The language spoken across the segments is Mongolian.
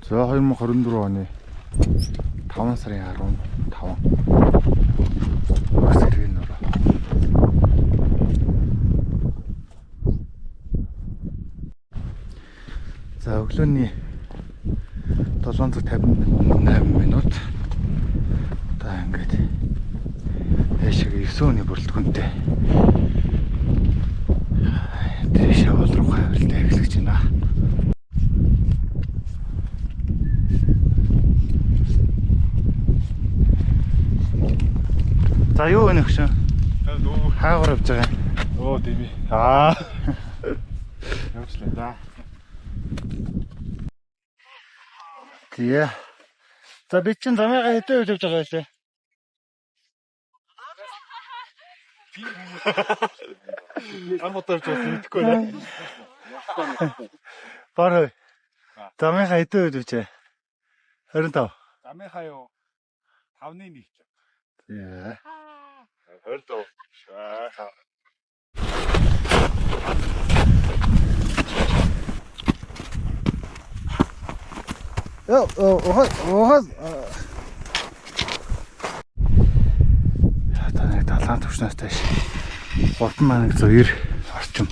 За 2024 оны 5 сарын 15 сэргийн нуруу. За өглөөний 7:58 минут. Одоо ингээд яшиг 9 өний бүрэлдэхүүнтэй тэрш явал руу хавралт эхлэж байна. За юу вэ нөхшөө? Хаагаар явж байгаа юм. Оо тийм ээ. Явчлаа да. Тий. За би чинь замыгаа хэдэн үйл явж байгаа вэ? Амтарч мэдхгүй нэ. Барай. Замыгаа хэдэн үйл явж байгаа? 25. Замынхаа юу? 5-1 ч. Тий. 25. Танай далайн төвшнөөс тааш 3 маань 190 орчим.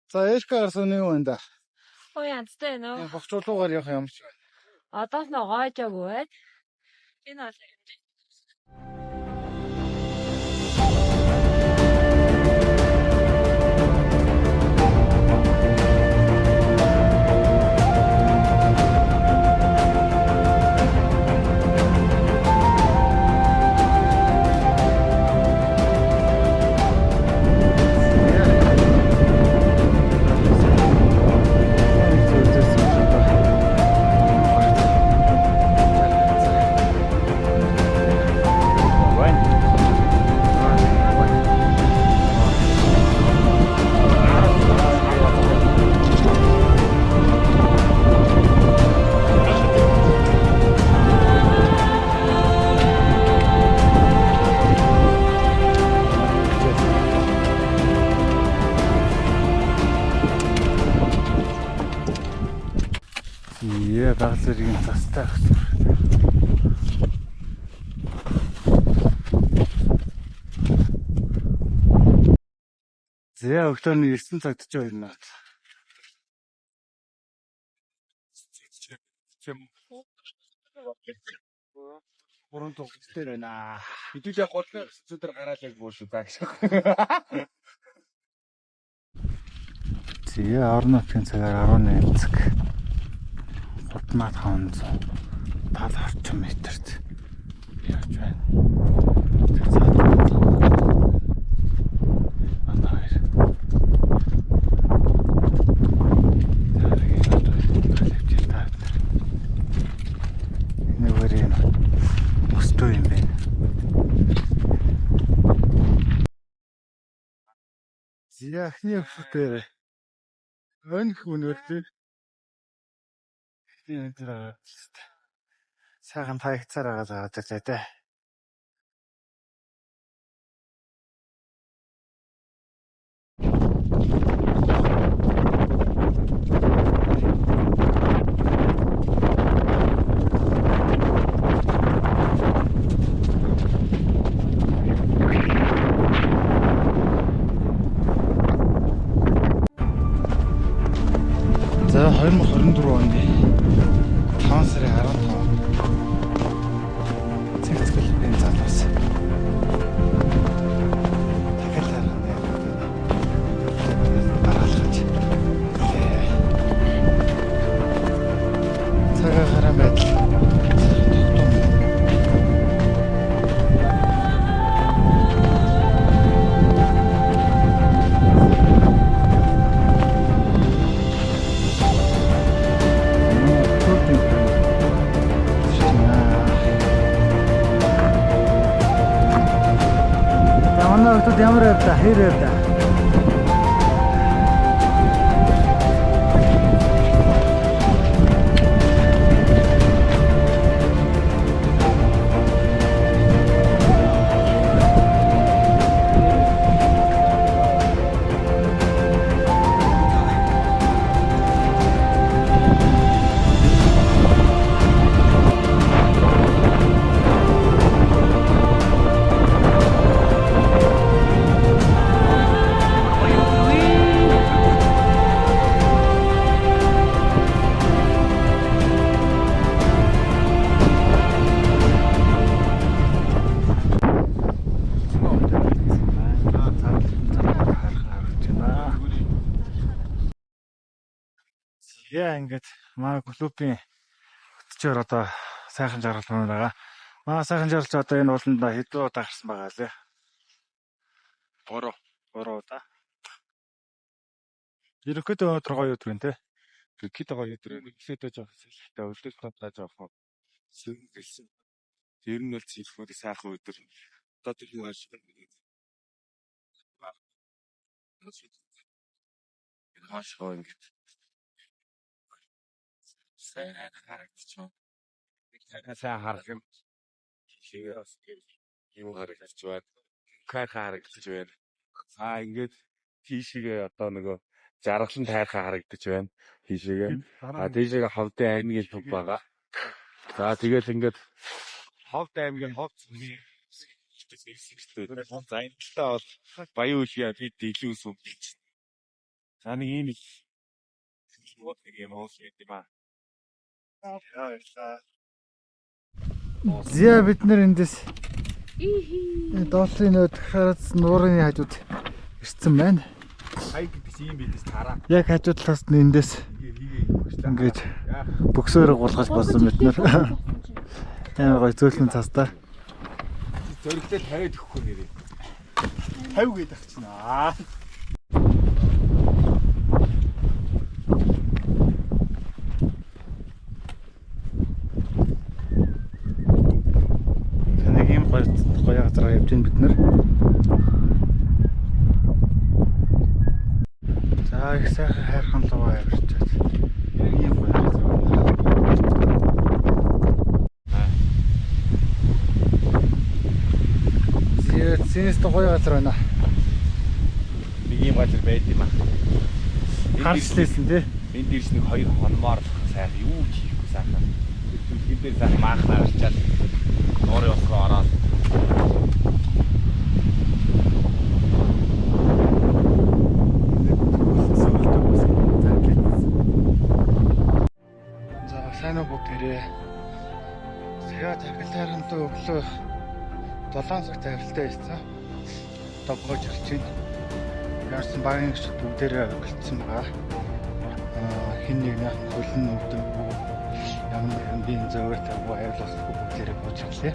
За эшгээр соны юу энэ да? Ой янзтай нөө. Энэ бохчуулуугаар явах юм шиг. Одоо л гоожаагүй байд. Энэ бол баг зэргийн цастай ахсан. Зэ өглөөний 9 цагт ч байна. Бүрэн тогтстой байна. Хэдүүлээ голны өдөр гараалаг бууш уу гэж. Зэ орон нутгийн цагаар 18 цаг. 3500 орчим метрт явж байна. Зяхны өсөлтөөр өнх үнэртэй энэ сайхан таягцаар байгаа заадаг. За 2024 оны 5 сарын 15 цэгцгэл энэ залуус. Дахиад гаргалж. Цагаа хараа байдал. Ямар явда хэр явда. Тэгээ ингээд манай клубын хөтчөөр одоо сайхан жаргал байна байгаа. Манай сайхан жаргалч одоо энэ ууланд хэдэн удаа гарсан байгаа лээ. 3 удаа. Ерөнхийдөө өнөөдөр гоё өдөр байна те. Гэт байгаа өдөр ихлээдэж байгаа хэлтэй өлдөж тааж авах. Сэргэлсэн. Тэр нь бол зилхүүд сайхан өдөр. Одоо тэр нь ашиг. Хашгаа ингэж. Сайн харагдчихв. Сайн харах юм. Шигээс юм харагдчих байна. Харагдчих байна. Ингээд тийшээ одоо нөгөө жаргалан тайрхаа харагдаж байна. Тийшээгээ. Тийшээгээ ховдын аймгийн төв байгаа. За тэгэл ингээд ховд аймгийн ховд зүгийн за энэ талаа бол баян үеийн бид илүү сүм. За нэг юм юм аа. Зя бид нэр эндээс доотлын нөт харац нуурын хажууд ирсэн байна. Хай гэдэг чинь юм бидээс тараа. Яг хажууд талаас нь эндээс ингээд бөксөөр гулгаж болсон бид нэр. Амар гоё зөөлөн цастаа. Зөрөгтэй 50 өгөхгүй нэрээ. 50 гээд авчихна. Нэг юм гоё газар явж байна бид нэр. За их сайхан хайрхан луваа явчихад. Ийм гоё газар байна. Зинээс гоё газар байна. Нэг юм газар байд юм аа. Харчлээсэн тий. Энд дээрс нэг 2 хонмоор сайхан юу ч хийхгүй сайхан. Тэр дээр сайхан маахнаар арчаад нуурын ус руу ороод. За сайн уу бүгдээрээ. Сега тахилтайрхантай өглөө 7 цагт авилтаа хийсэн. Одоо боож ирж байна. Яарсан багийн гişүүд бүгдээрээ гэлцсэн байгаа. Хин нэгнийх нь хөлн өвдөггүй ямар нэгэн биеийн зовоотой байгууллагыг бүгдээрээ боож ирлээ.